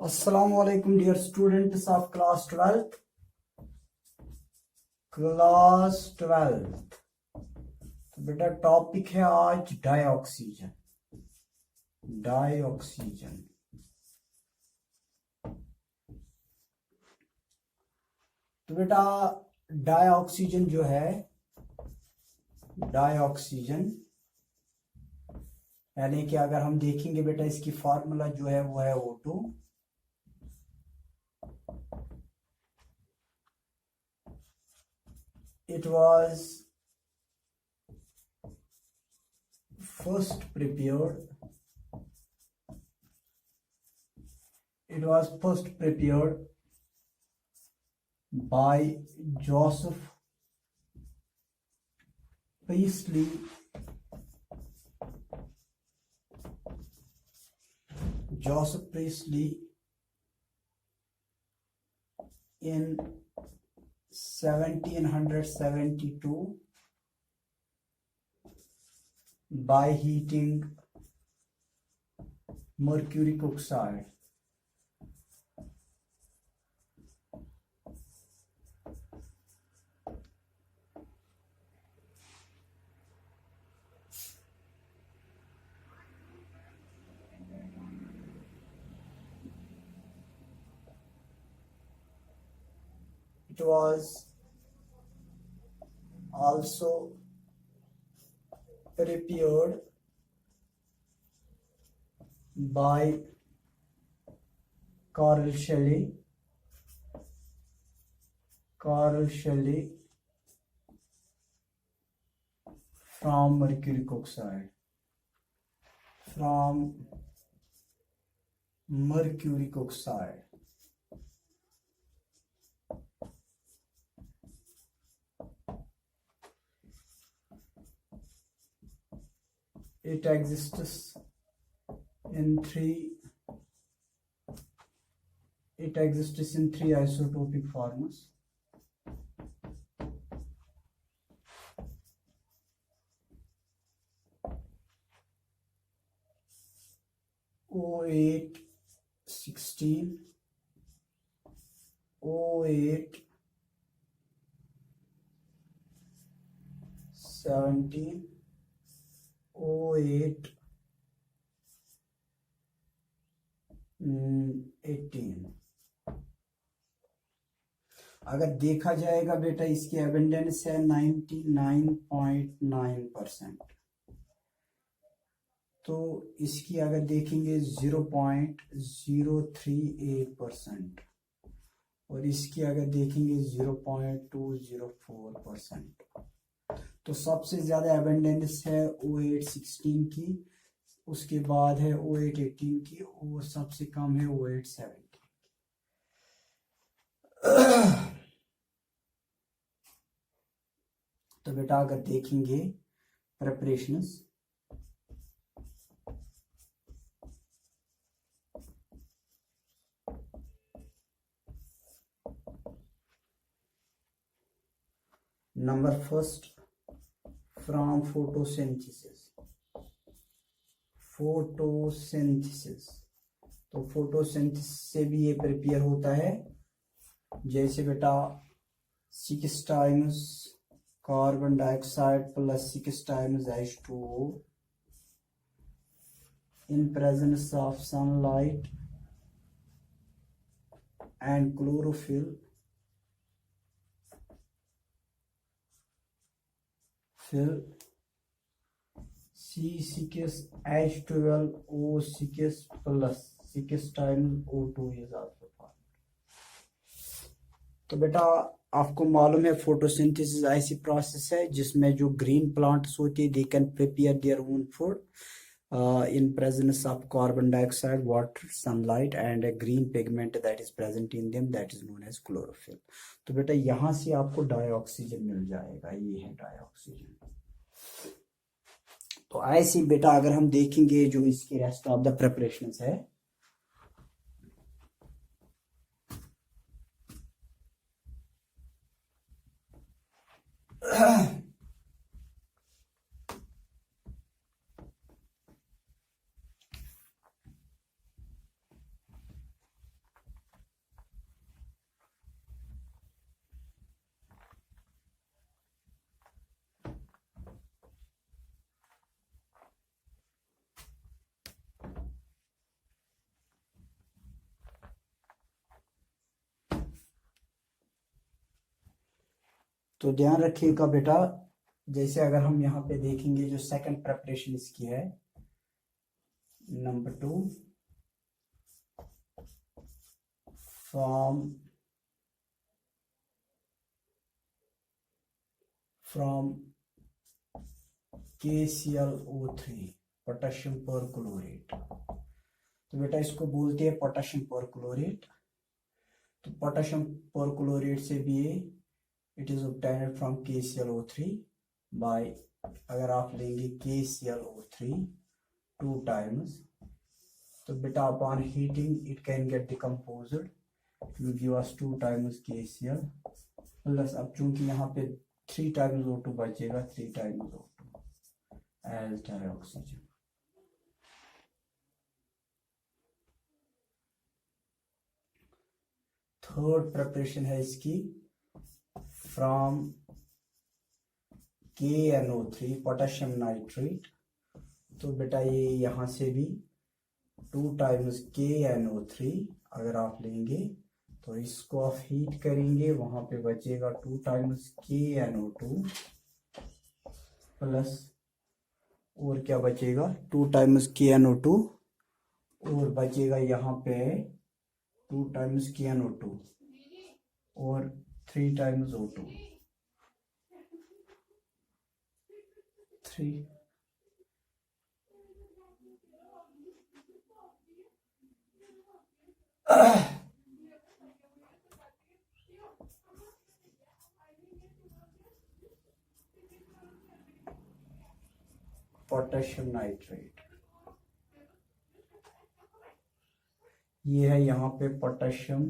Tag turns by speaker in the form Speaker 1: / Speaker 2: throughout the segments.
Speaker 1: Assalamualaikum dear students of class 12th. Class 12th तो बेटा topic है आज डाइऑक्सीजन। डाइऑक्सीजन तो बेटा डाइऑक्सीजन जो है, डाइऑक्सीजन यानी कि अगर हम देखेंगे बेटा इसकी फार्मूला जो है वो है O2 it was first prepared by Joseph Priestley in 1772 by heating mercury oxide. It was also prepared by Carl Shelley from mercury oxide. It exists in three isotopic forms. O8 16, O8 17, O8 18। अगर देखा जाएगा बेटा इसकी abundance है 99.9%, तो इसकी अगर देखेंगे 0.038% और इसकी अगर देखेंगे 0.204%। तो सबसे ज्यादा एबंडेंस है O8 16 की, उसके बाद है O8 18 की और सबसे कम है O8 17। तो बेटा अगर देखेंगे preparations, number first from photosynthesis. तो फोटोसिंथेसिस से भी ये प्रिपेयर होता है, जैसे बेटा 6 times carbon dioxide plus 6 times H2O in presence of sunlight and chlorophyll C6H12O6 plus 6 times O2 is also formed। तो बेटा आपको मालूम है फोटोसिंथेसिस ऐसी प्रोसेस है जिसमें जो ग्रीन प्लांट्स होते हैं they can prepare their own food in presence of carbon dioxide, water, sunlight and a green pigment that is present in them, that is known as chlorophyll। तो बेटा यहाँ से आपको डाइऑक्सीजन मिल जाएगा, ये है डाइऑक्सीजन। तो ऐसे बेटा अगर हम देखेंगे जो इसके रेस्ट ऑफ द प्रिपरेशंस है, तो ध्यान रखिएगा बेटा, जैसे अगर हम यहाँ पे देखेंगे जो सेकंड प्रेपरेशन इसकी है, number 2, from KClO3 potassium perchlorate. तो बेटा इसको बोलते हैं पोटेशियम परक्लोरेट। तो पोटेशियम परक्लोरेट से भी it is obtained from KClO3 by, अगर आप लेंगे KClO3 2 times, तो बेटा upon heating it can get decomposed, will give us 2 times KCl plus, अब चूंकि यहाँ पे 3 times O2 बचेगा, 3 times O2 as dioxygen. Third preparation है इसकी फ्रॉम KNO3 पोटेशियम नाइट्रेट। तो बेटा ये यहाँ से भी 2 times KNO3 अगर आप लेंगे तो इसको आप हीट करेंगे, वहां पे बचेगा 2 times KNO2 प्लस, और क्या बचेगा 2 times KNO2, और बचेगा यहाँ पे 2 times KNO2 और 3 times O2, 3 पोटेशियम नाइट्रेट। ये है यहाँ पे पोटेशियम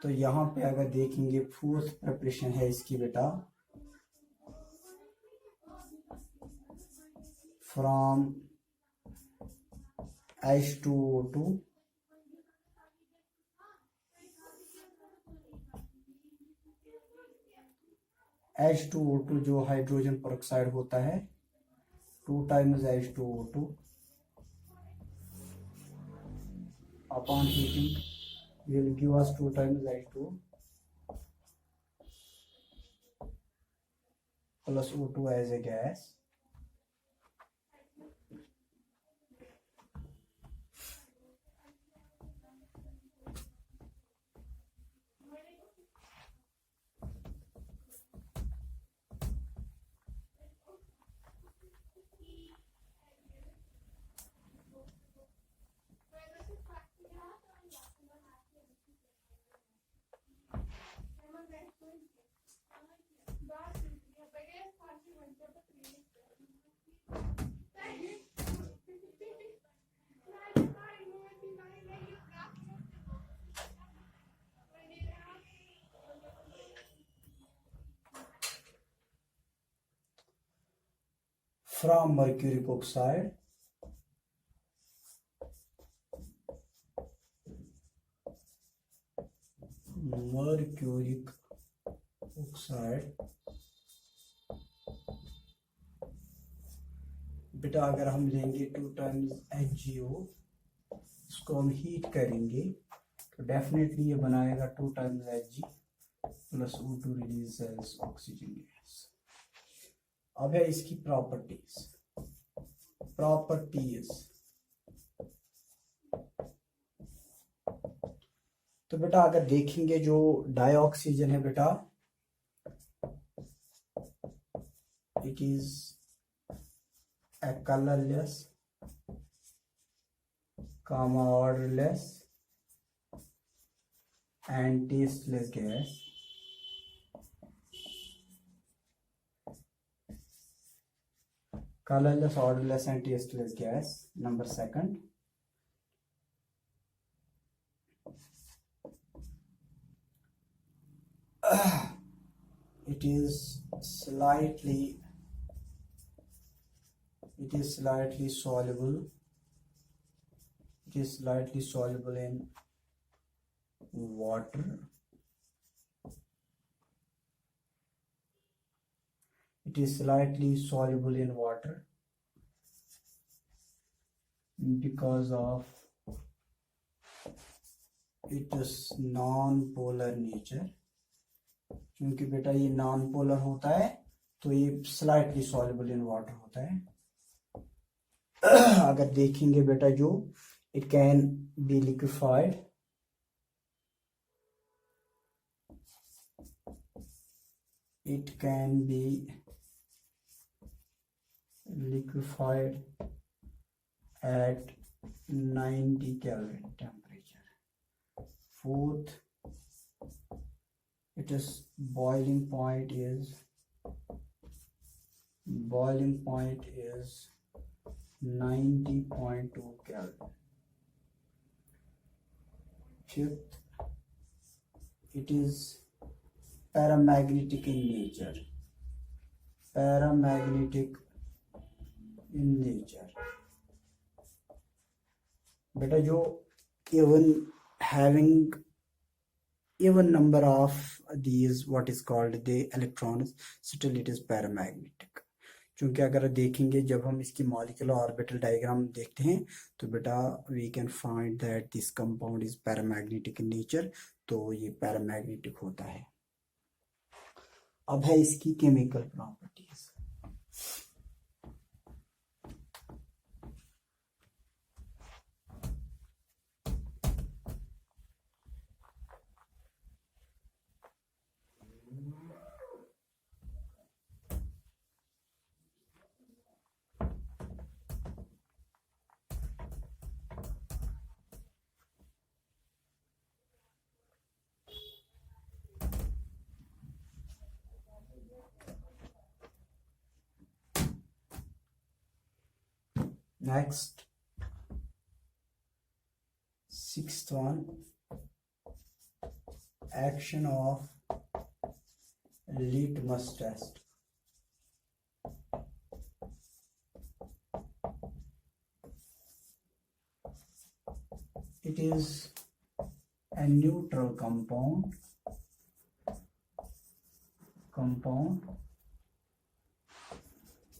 Speaker 1: तो यहाँ पे अगर देखेंगे फोर्थ प्रिपरेशन है इसकी बेटा फ्रॉम H2O2 H2O2 जो हाइड्रोजन पेरोक्साइड होता है, 2 times H2O2 upon heating will give us 2 times H2 plus O2 as a gas. From mercuric oxide बेटा अगर हम लेंगे 2 times HgO, इसको हम हीट करेंगे तो डेफिनेटली ये बनाएगा 2 times Hg plus O2 release as oxygen gas. अब है इसकी प्रॉपर्टीज। तो बेटा अगर देखेंगे जो डाइऑक्सीजन है बेटा, it is a colorless, odorless and tasteless gas. Colorless, odorless and tasteless gas. Number 2. It is slightly soluble. It is slightly soluble in water it is slightly soluble in water because of its non-polar nature। क्योंकि बेटा ये non polar होता है तो ये slightly soluble in water होता है। अगर देखेंगे बेटा जो it can be liquefied, it can be liquefied at 90 Kelvin temperature। Fourth, its boiling point is 90.2 Kelvin। Fifth, it is paramagnetic in nature। paramagnetic in nature बेटा जो having even number of these what is called the electrons, still it is paramagnetic। क्योंकि अगर देखेंगे जब हम इसकी molecular orbital diagram देखते हैं तो बेटा we can find that this compound is paramagnetic in nature, तो ये paramagnetic होता है। अब है इसकी chemical properties. Next, sixth one, action of litmus test। It is a neutral compound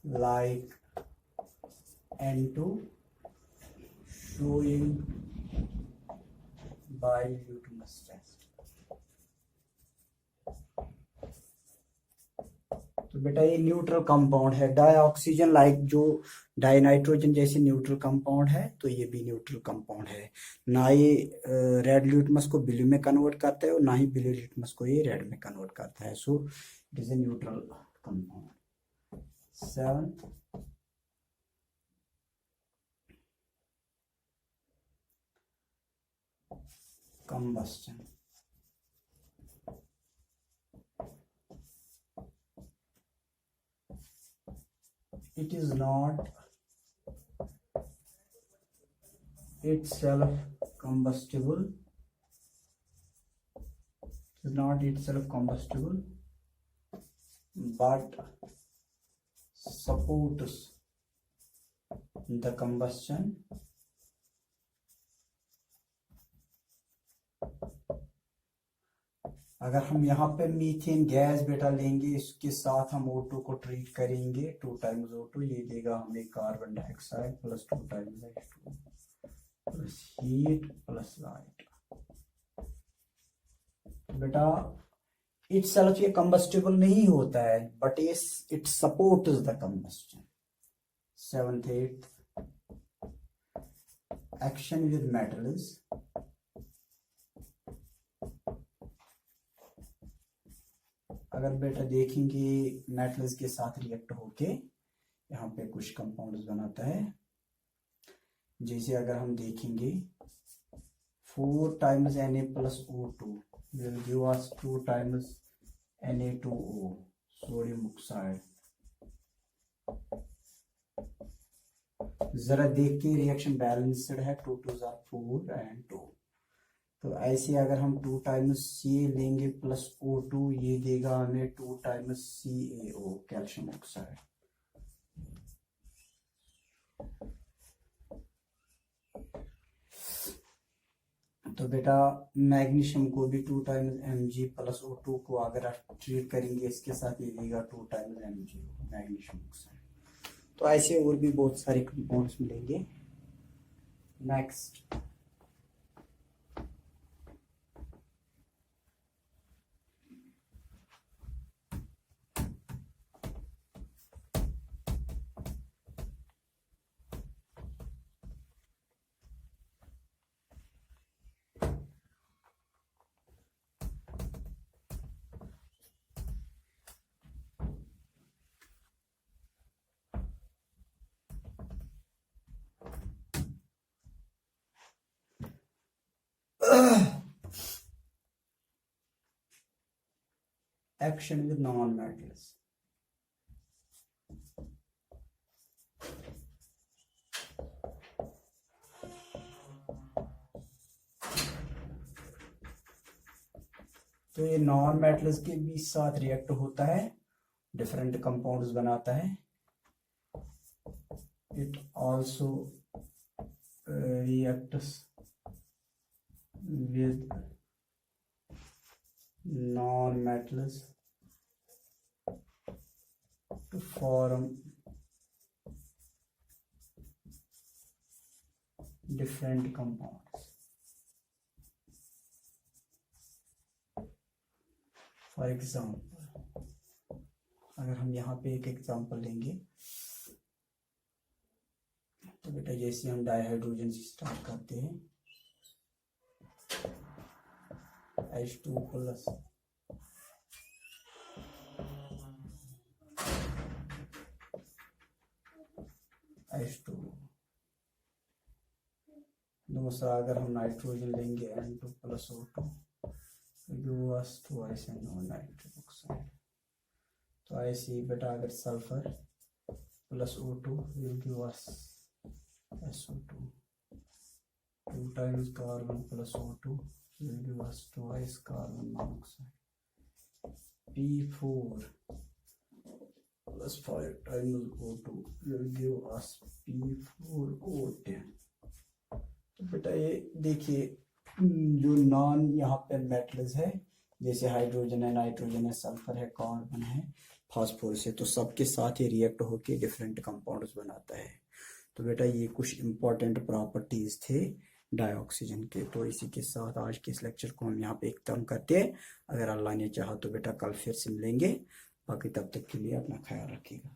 Speaker 1: like N2 showing by litmus test। तो बेटा ये न्यूट्रल कंपाउंड है, डाई ऑक्सीजन लाइक जो डाई नाइट्रोजन जैसे न्यूट्रल कंपाउंड है, तो ये भी न्यूट्रल कंपाउंड है। ना ये रेड लिटमस को ब्लू में कन्वर्ट करता है और ना ही ब्लू लिटमस को ये रेड में कन्वर्ट करता है। So it is a neutral compound. Seventh, combustion। It is not itself combustible, but supports the combustion अगर हम यहाँ पे मीथेन गैस बेटा लेंगे, इसके साथ हम O2 को ट्रीट करेंगे, 2 टाइम्स O2, ये देगा हमें carbon dioxide plus 2 times H2 plus heat plus light. बेटा इटसेल्फ ये कंबस्टिबल नहीं होता है, but it supports the combustion. Seventh, eighth, action with metals. अगर बेटा देखेंगे मेटल्स के साथ रिएक्ट होके यहाँ पे कुछ कंपाउंड्स बनाता है। जैसे अगर हम देखेंगे 4 times Na plus O2 will give us 2 times Na2O, sodium oxide. जरा देख के रिएक्शन बैलेंस्ड है, 2 2s are 4 and 2। तो ऐसे अगर हम 2 टाइम्स सी लेंगे प्लस O2, ये देगा हमें 2 टाइम्स CaO, कैल्शियम ऑक्साइड। तो बेटा मैग्नीशियम को भी 2 टाइम्स Mg प्लस O2 को अगर आप ट्रीट करेंगे इसके साथ ये देगा 2 टाइम्स Mg मैग्नीशियम ऑक्साइड। तो ऐसे और भी बहुत सारे कंपाउंड्स मिलेंगे। Next action with non-metals। तो ये नॉन मेटल्स के भी साथ रिएक्ट होता है, डिफरेंट कंपाउंड्स बनाता है। It also reacts with non-metals to form different compounds। For example अगर हम यहाँ पे एक एग्जाम्पल लेंगे तो बेटा जैसे हम डाइहाइड्रोजन से स्टार्ट करते हैं H2 प्लस H2, दूसरा अगर हम नाइट्रोजन लेंगे N2 plus O2 give us twice nitric oxide। तो ऐसे ही बेटा अगर sulphur plus O2 will give us SO2, 2 times carbon plus O2 will give us twice carbon monoxide। P4 plus 5 times O2 will give us P4O10। तो बेटा ये देखिए जो non यहाँ पे मेटल्स है जैसे हाइड्रोजन है, नाइट्रोजन है, सल्फर है, कार्बन है, फास्फोरस है, तो सबके साथ ही रिएक्ट होके डिफरेंट कंपाउंड्स बनाता है। तो बेटा ये कुछ इंपॉर्टेंट प्रॉपर्टीज थे डाइऑक्सीजन के। तो इसी के साथ आज के इस लेक्चर को हम यहाँ पे खत्म करते हैं। अगर अल्लाह ने चाहा तो बेटा कल फिर से मिलेंगे। बाकी तब तक के लिए अपना ख्याल रखिएगा।